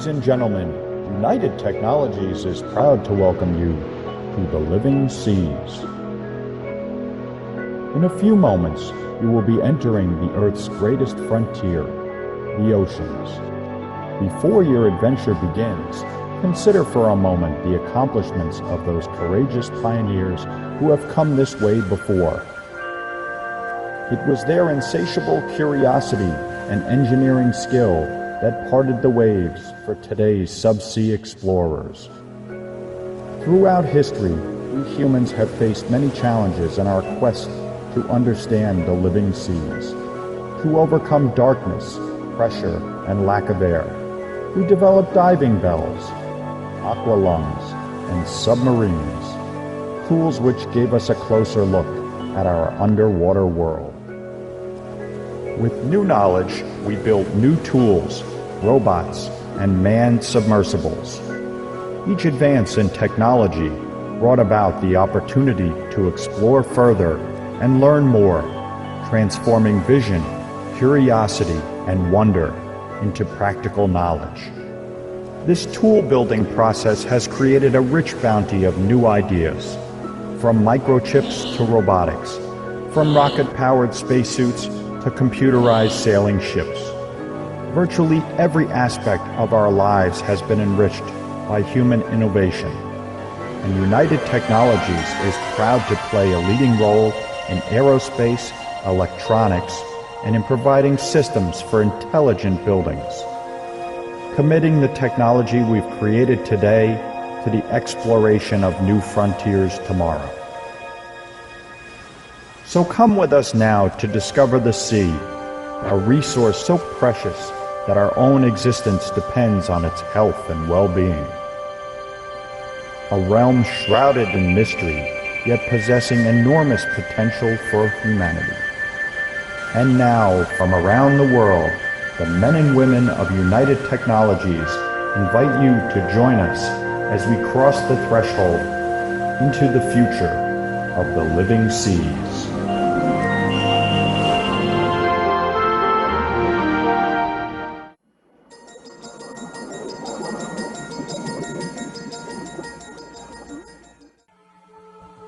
Ladies and gentlemen, United Technologies is proud to welcome you to the living seas. In a few moments, you will be entering the Earth's greatest frontier, the oceans. Before your adventure begins, consider for a moment the accomplishments of those courageous pioneers who have come this way before. It was their insatiable curiosity and engineering skill that parted the waves for today's subsea explorers. Throughout history, we humans have faced many challenges in our quest to understand the living seas. To overcome darkness, pressure, and lack of air, we developed diving bells, aqua lungs, and submarines, tools which gave us a closer look at our underwater world. With new knowledge, we built new tools, robots, and manned submersibles. Each advance in technology brought about the opportunity to explore further and learn more, transforming vision, curiosity, and wonder into practical knowledge. This tool-building process has created a rich bounty of new ideas, from microchips to robotics, from rocket-powered spacesuits to computerized sailing ships. Virtually every aspect of our lives has been enriched by human innovation, and United Technologies is proud to play a leading role in aerospace, electronics, and in providing systems for intelligent buildings, committing the technology we've created today to the exploration of new frontiers tomorrow. So come with us now to discover the sea, a resource so precious that our own existence depends on its health and well-being. A realm shrouded in mystery, yet possessing enormous potential for humanity. And now, from around the world, the men and women of United Technologies invite you to join us as we cross the threshold into the future of the living seas.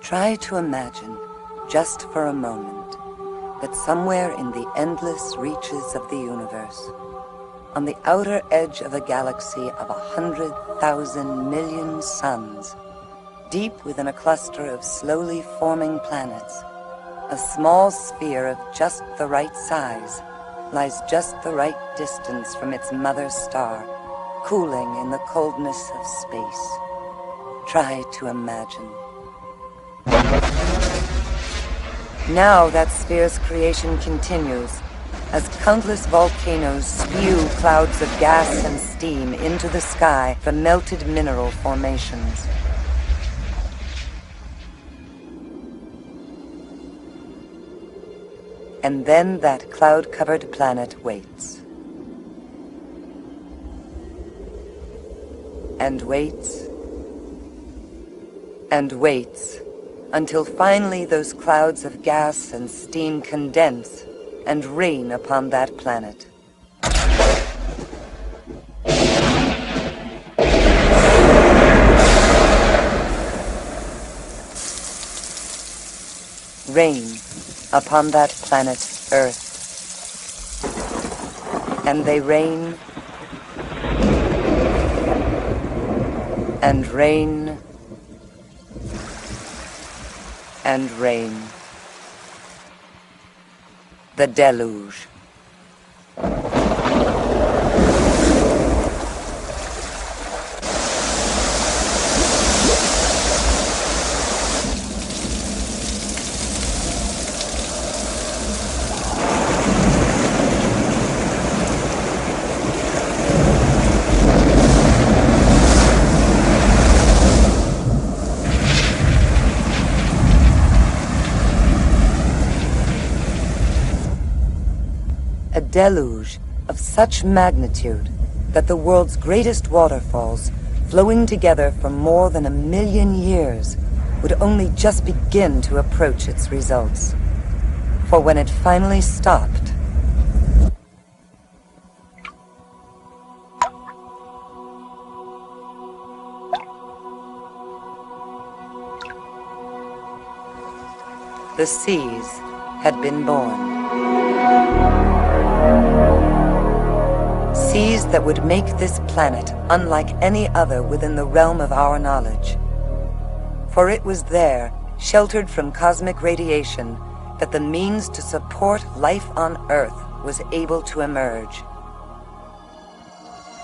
Try to imagine, just for a moment, that somewhere in the endless reaches of the universe, on the outer edge of a galaxy of 100,000 million suns, deep within a cluster of slowly forming planets, a small sphere of just the right size lies just the right distance from its mother star, cooling in the coldness of space. Try to imagine. Now that sphere's creation continues, as countless volcanoes spew clouds of gas and steam into the sky from melted mineral formations. And then that cloud-covered planet waits. And waits. And waits. Until finally those clouds of gas and steam condense and rain upon that planet. Rain upon that planet Earth. And they rain and rain and rain. The deluge. A deluge of such magnitude that the world's greatest waterfalls, flowing together for more than 1 million years, would only just begin to approach its results. For when it finally stopped, the seas had been born. Seas that would make this planet unlike any other within the realm of our knowledge. For it was there, sheltered from cosmic radiation, that the means to support life on Earth was able to emerge.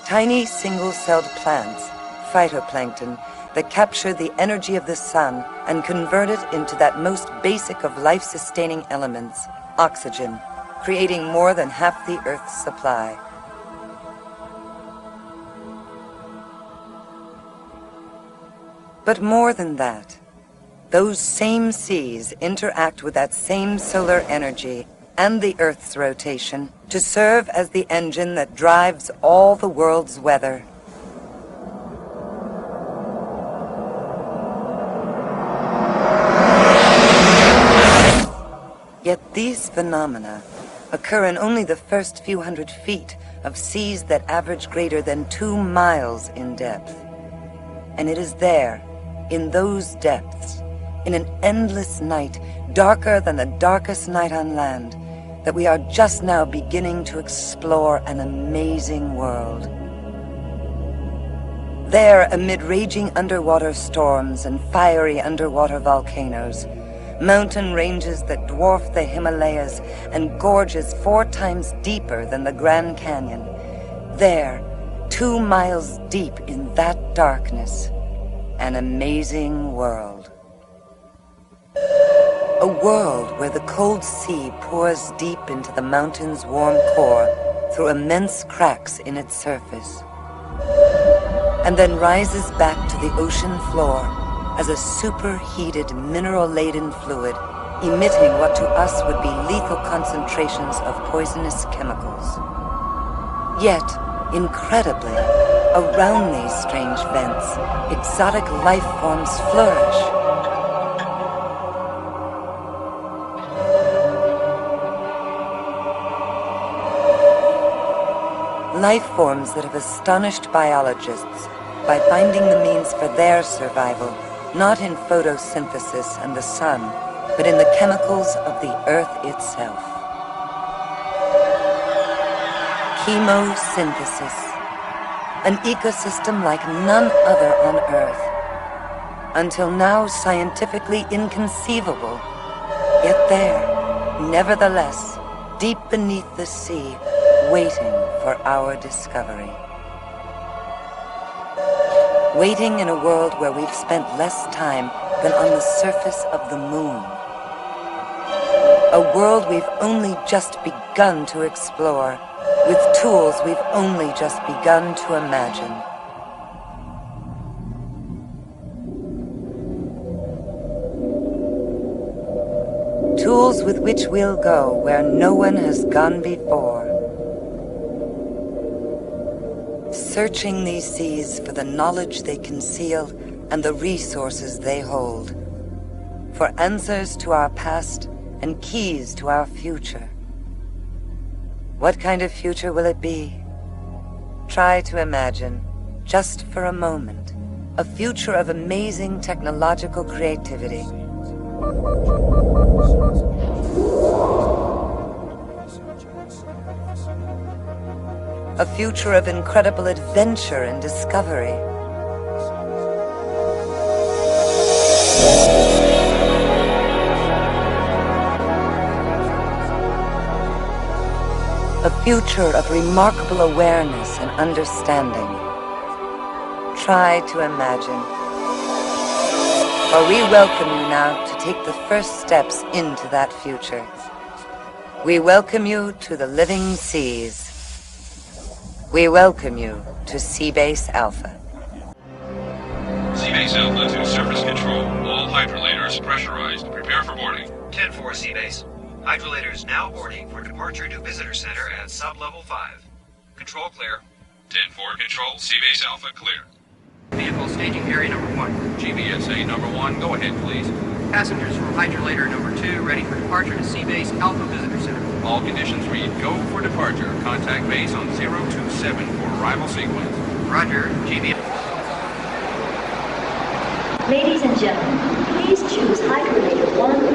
Tiny single-celled plants, phytoplankton, that capture the energy of the sun and convert it into that most basic of life-sustaining elements, oxygen, creating more than half the Earth's supply. But more than that, those same seas interact with that same solar energy and the Earth's rotation to serve as the engine that drives all the world's weather. Yet these phenomena occur in only the first few hundred feet of seas that average greater than 2 miles in depth. And it is there, in those depths, in an endless night, darker than the darkest night on land, that we are just now beginning to explore an amazing world. There, amid raging underwater storms and fiery underwater volcanoes, mountain ranges that dwarf the Himalayas and gorges 4 times deeper than the Grand Canyon, there, 2 miles deep in that darkness, an amazing world. A world where the cold sea pours deep into the mountain's warm core through immense cracks in its surface, and then rises back to the ocean floor as a superheated mineral-laden fluid, emitting what to us would be lethal concentrations of poisonous chemicals. Yet, incredibly, around these strange vents, exotic life forms flourish. Life forms that have astonished biologists by finding the means for their survival, not in photosynthesis and the sun, but in the chemicals of the Earth itself. Chemosynthesis, an ecosystem like none other on Earth, until now scientifically inconceivable, yet there, nevertheless, deep beneath the sea, waiting for our discovery. Waiting in a world where we've spent less time than on the surface of the moon. A world we've only just begun to explore, with tools we've only just begun to imagine. Tools with which we'll go where no one has gone before. Searching these seas for the knowledge they conceal and the resources they hold. For answers to our past and keys to our future. What kind of future will it be? Try to imagine, just for a moment, a future of amazing technological creativity. A future of incredible adventure and discovery. A future of remarkable awareness and understanding. Try to imagine. For we welcome you now to take the first steps into that future. We welcome you to the living seas. We welcome you to SeaBase Alpha. SeaBase Alpha to surface control. All hydrolators pressurized. Prepare for boarding. 10-4 SeaBase. Hydrolators now boarding for departure to Visitor Center at sub-level 5. Control clear. 10-4 control. SeaBase Alpha clear. Vehicle staging area number 1. GVSA number 1. Go ahead, please. Passengers from hydrolator number 2 ready for departure to SeaBase Alpha Visitor Center. All conditions read go for departure. Contact base on 027 for arrival sequence. Roger. GVSA. Ladies and gentlemen, please choose hydrolator 1, 2,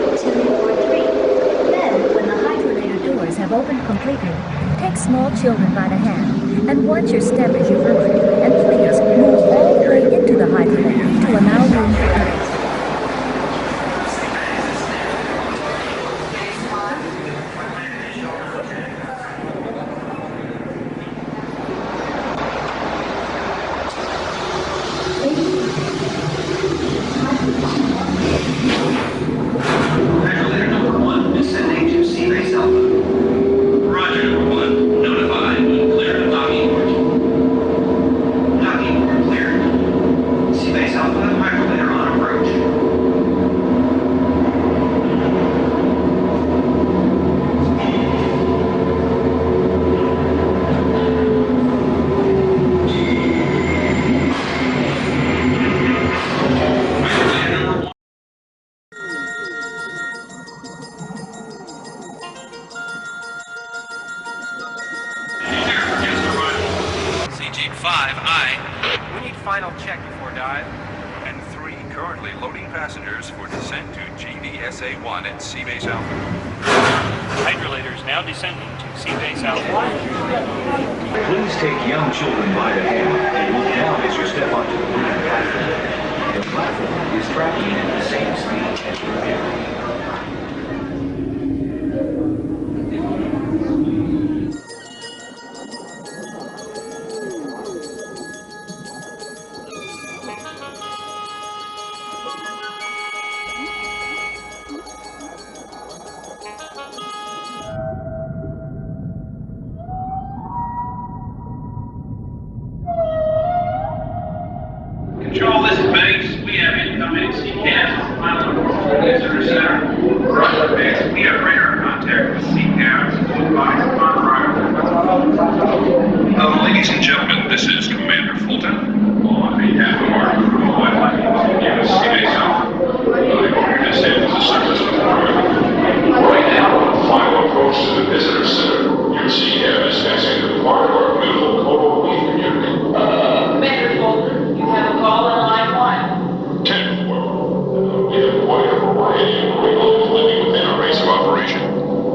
or 3. Then, when the hydrolator doors have opened completely, take small children by the hand and watch your step as you load, and please move all the way into the hydrolator to allow room for others. Hydrolator number 1 descending to SeaBase Alpha. Roger, number 1. Notify when cleared of docking port. Docking port cleared. SeaBase Alpha, hydrolator on approach. We need final check before dive. And 3 currently loading passengers for descent to GVSA-1 at SeaBase Alpha. Hydrolators now descending to SeaBase Alpha. Please take young children by the hand and look down as you step onto the wooden platform. The platform is traveling at the same speed as your vehicle. Control, this is Banks. We have incoming CCAS final visitor center. Roger, Banks. We have radar contact with CCAS. Advise upon arrival. Ladies and gentlemen, this is Commander Fulton. On behalf of our crew, I'd like to give us SeaBase Alpha. This is the surface of the water. Right now, on the final approach to the visitor center, your CCAS is passing through part of our beautiful coral reef community. Commander Fulton, you have a call on line 1. 10 well, we have quite a variety of marine life living within our base of operation,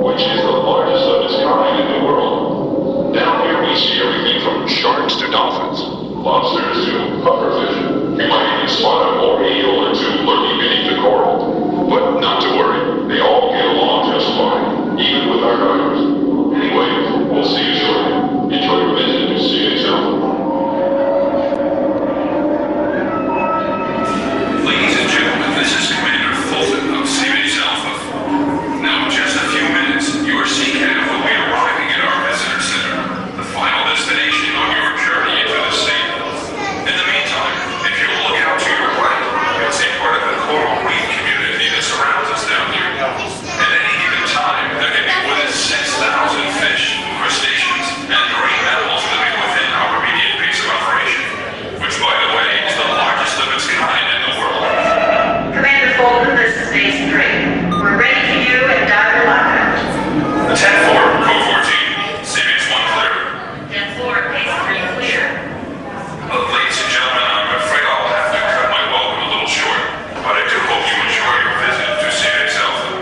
which is the largest of its kind in the world. Down here we see everything from sharks to dolphins, lobsters to pufferfish. We might even spot a more eel or 2 lurking beneath the coral. But not to worry, they all get along just fine, even with our divers. Anyway, we'll see you shortly. Enjoy your visit to SeaBase Alpha. Ladies and gentlemen, this is Commander Fulton of SeaBase Alpha. Now, in just a few minutes, your CCAF will be arriving at our visitor center, the final destination on your journey into the sea. In the meantime, if you'll look out to your right, you'll see part of the coral reef community that surrounds us down here. At any given time, there can be more than 6,000 fish, crustaceans, and marine mammals living within our immediate base of operation, which, by the way, is the largest of its kind in the world. Commander Fulton, this is Base 3. We're ready for you at diver lockout. 10-4, code 14, SeaBase 1 clear. 10-4, Base 3 clear. Ladies and gentlemen, I'm afraid I'll have to cut my welcome a little short, but I do hope you enjoy your visit to SeaBase Alpha.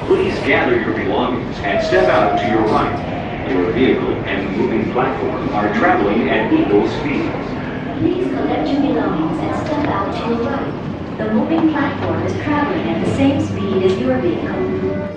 Please gather your belongings and step out to your right. Your vehicle and moving platform are traveling at equal speeds. Please collect your belongings and step out to your right. The moving platform is traveling at the same speed as your vehicle.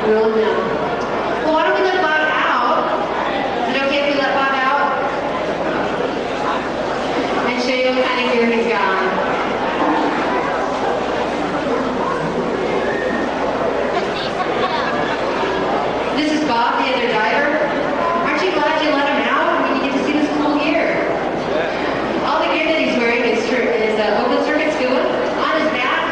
Well, no. Well, why don't we let Bob out? Is it okay if we let Bob out? And show you what kind of gear he's got on. This is Bob, the other diver. Aren't you glad you let him out? I mean, you get to see this cool gear. All the gear that he's wearing is open circuit scuba on his back,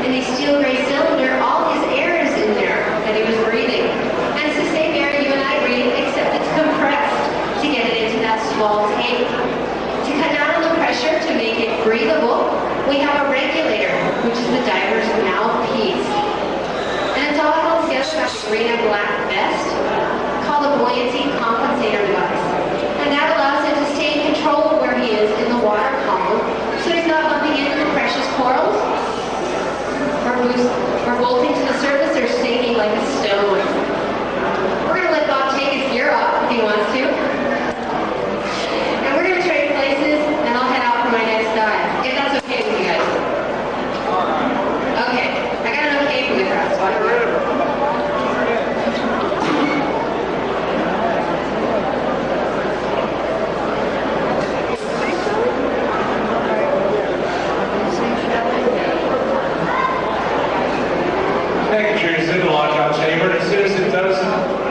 and these steel gray cylinder. All his air is in there that he was breathing, and it's the same air you and I breathe, except it's compressed to get it into that small tank. To cut down on the pressure to make it breathable, we have a regulator, which is the diver's mouthpiece. And it's all held together by a green and black vest called a buoyancy compensator device. And that allows him to stay in control of where he is in the water column, so he's not bumping into the precious corals, or bolting to the surface, or sinking like a stone. We're going to let Bob take his gear off if he wants to. And we're going to trade places, and I'll head out for my next dive, if that's okay with you guys. Okay, I got an okay from the crowd, so I'm ready.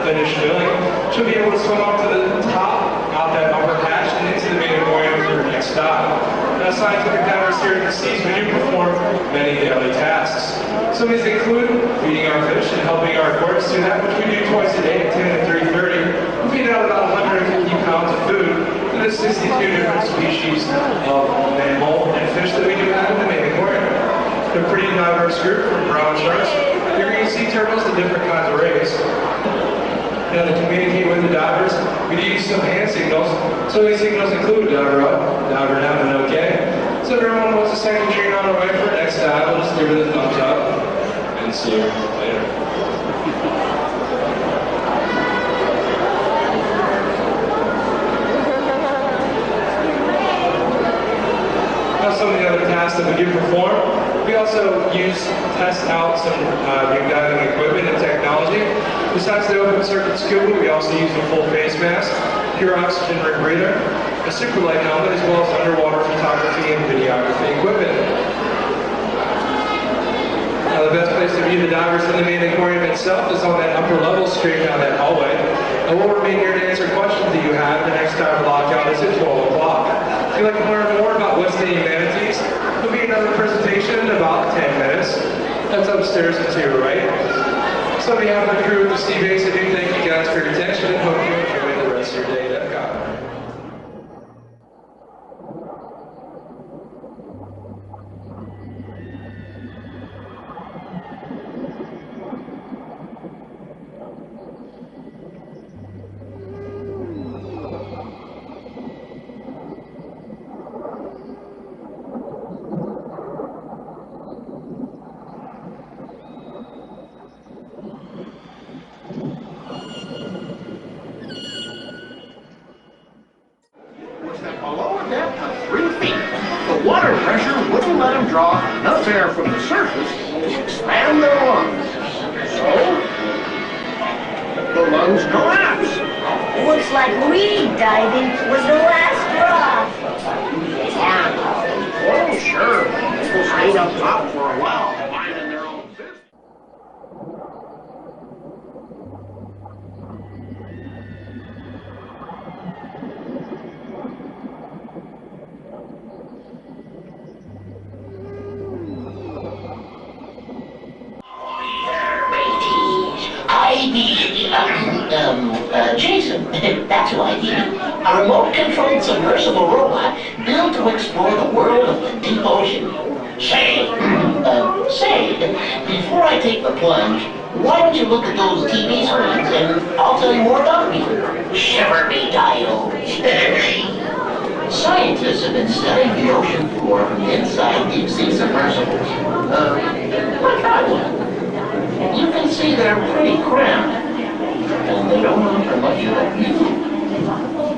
Finish filling, she'll be able to swim up to the top, out that upper hatch, and into the main aquarium for her next stop. Now, scientific divers here at the seas, we do perform many daily tasks. Some of these include feeding our fish and helping our aquarists do that, which we do twice a day at 10 and 3:30. We feed out about 150 pounds of food to the 62 different species of mammal and fish that we do have in the main aquarium. They're a pretty diverse group, from brown sharks, your green sea turtles, to different kinds of rays. Now, to communicate with the divers, we do use some hand signals. So these signals include diver up, diver down, and okay. So if everyone wants to send a train on our way for our next dive, we'll just give her the thumbs up and see you later. Now, some of the other tasks that we do perform, we also test out some new diving equipment and technology. Besides the open circuit scuba, we also use a full face mask, pure oxygen rebreather, a super light helmet, as well as underwater photography and videography equipment. Now, the best place to view the divers in the main aquarium itself is on that upper level straight down that hallway. And we'll remain here to answer questions that you have. The next dive lockout is at 12 o'clock. If you'd like to learn more about West Indian manatees, there'll be another presentation in about 10 minutes. That's upstairs and to your right. So on behalf of the crew at the SeaBase, I do thank you guys for your attention and hope you enjoy the rest of your day at Epcot. Below a depth of 3 feet, the water pressure wouldn't let them draw enough air from the surface to expand their lungs. So, the lungs collapse. Looks like weed diving was the last straw. Oh, sure. People stayed up top for a while, finding their own fish. I need, Jason, that's who I need. A remote-controlled submersible robot built to explore the world of the deep ocean. Say, before I take the plunge, why don't you look at those TV screens and I'll tell you more about me. Shiver me diodes. Scientists have been studying the ocean floor from inside deep-sea submersibles. Like that one. You can see they're pretty cramped, and they don't offer much of a view.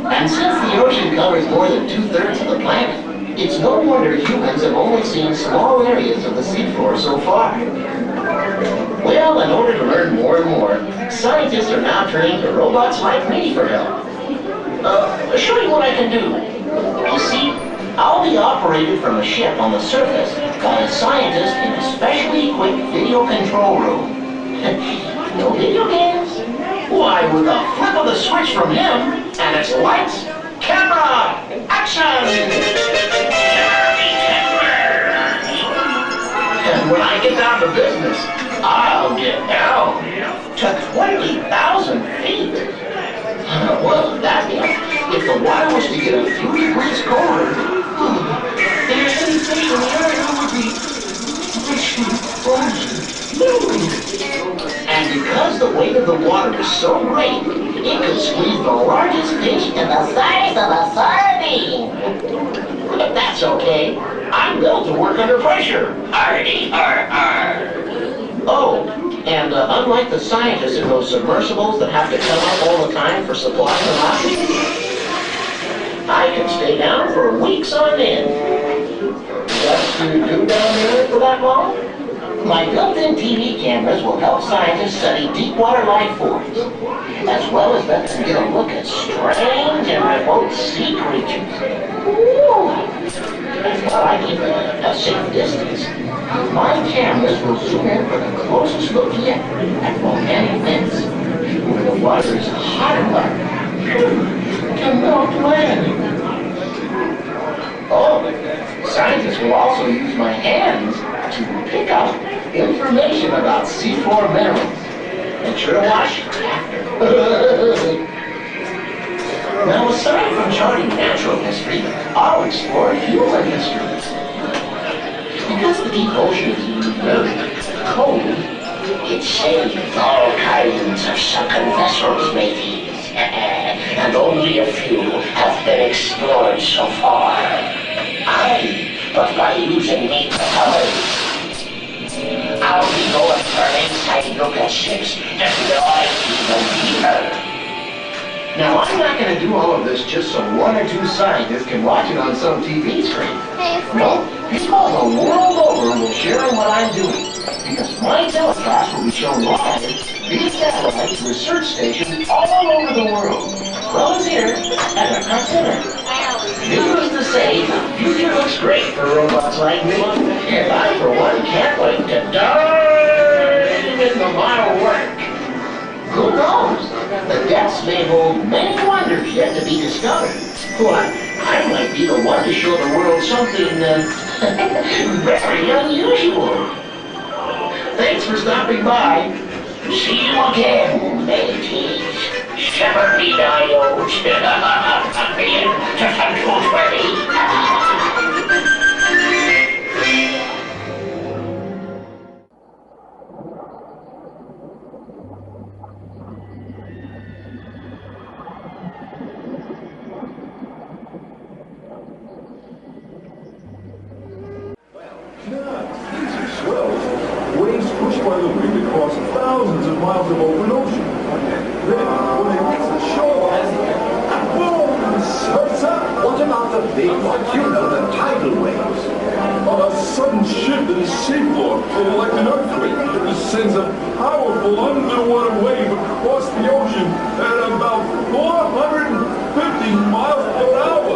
And since the ocean covers more than 2/3 of the planet, it's no wonder humans have only seen small areas of the seafloor so far. Well, in order to learn more and more, scientists are now turning to robots like me for help. I'll show you what I can do. You see, I'll be operated from a ship on the surface by a scientist in a specially equipped video control room. No video games? Why, with a flip of the switch from him, and it's lights, camera, action! And when I get down to business, I'll get down to 20,000 feet. Well, that means if the water was to get a few degrees colder, then any fish in the area would be frozen. And because the weight of the water is so great, it could squeeze the largest fish in the size of a sardine. But that's okay. I'm built to work under pressure. R-E-R-R. Oh, and unlike the scientists in those submersibles that have to come up all the time for supplies and oxygen, I can stay down for weeks on end. What's to do down there for that long? My built-in TV cameras will help scientists study deep water life forms, as well as let them get a look at strange and remote sea creatures. While I keep a safe distance, my cameras will zoom in for the closest look yet at volcanic vents, where the water is hot enough to melt land. Oh, scientists will also use my hands to pick up information about seafloor minerals. Make sure to watch after. Now, aside from charting natural history, I'll explore human history. Because the deep ocean is very cold, it's safe all kinds of sunken vessels, mateys. And only a few have been explored so far. But by using me colors, I'll be going for an inside look at ships to dive even deeper. Now, I'm not going to do all of this just so one or two scientists can watch it on some TV screen. No, people the world over will share in what I'm doing, because my telecast will be shown live via satellite to research stations all over the world, as well as here at Epcot Center. Needless to say, the future looks great for robots like me, and I, for one, can't wait to dive into my work. Who knows? The depths may hold many wonders yet to be discovered. Why, I might be the one to show the world something very unusual. Thanks for stopping by. See you again, mateys. Shepherd-y diodes. Just untrustworthy. Waves pushed by the wind across thousands of miles of open ocean. Then, when they reach the shoreline, boom! Surf's up! What about the big ones? You know, the tidal waves. A sudden shift in the seafloor, like an earthquake, sends a powerful underwater wave across the ocean at about 450 miles per hour.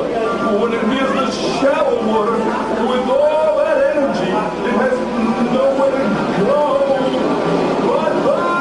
When it nears the shallow water, with all that energy, it has nowhere to go. Bye-bye!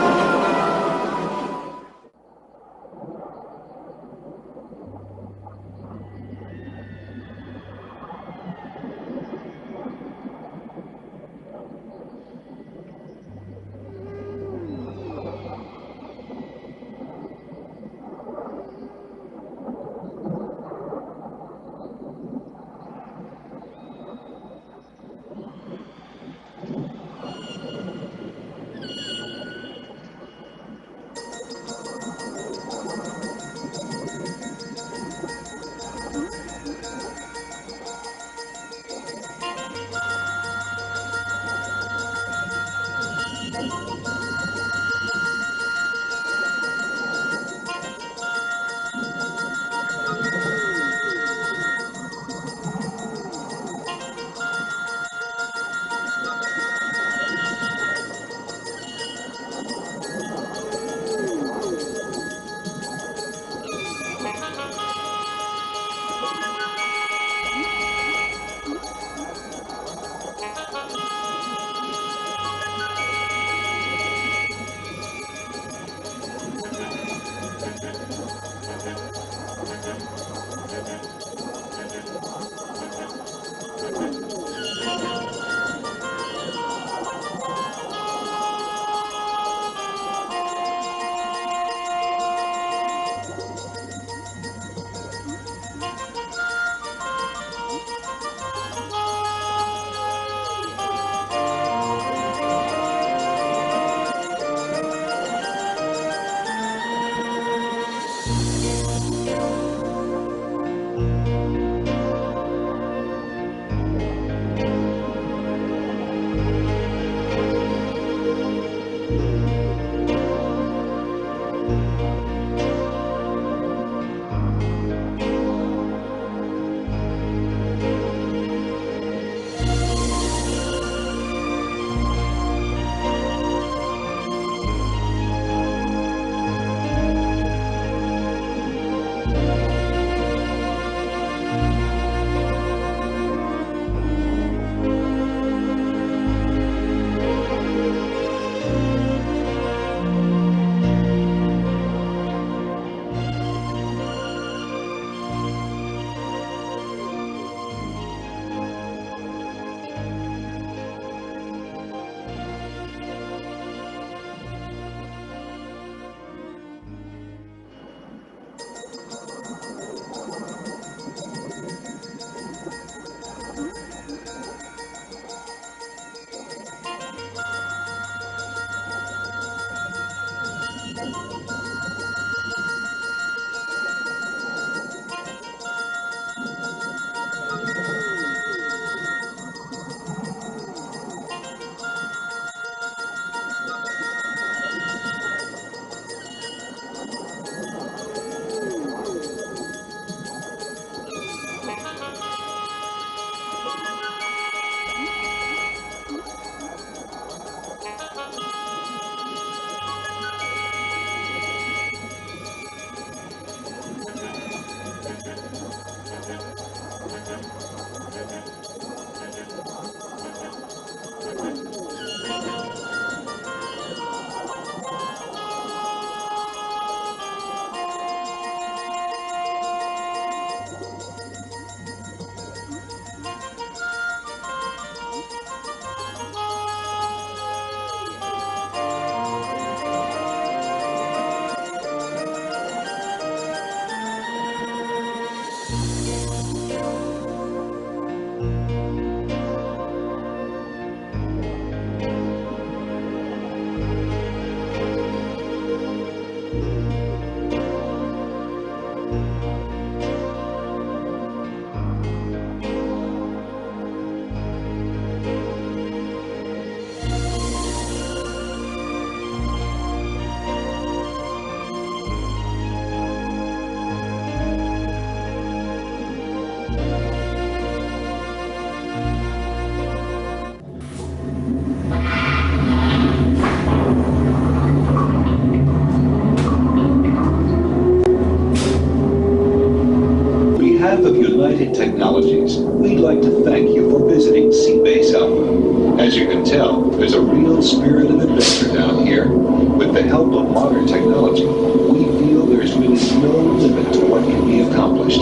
Technologies, we'd like to thank you for visiting SeaBase Alpha. As you can tell, there's a real spirit of adventure down here. With the help of modern technology, we feel there's really no limit to what can be accomplished.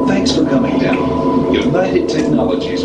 Thanks for coming down. United Tecnologiesm.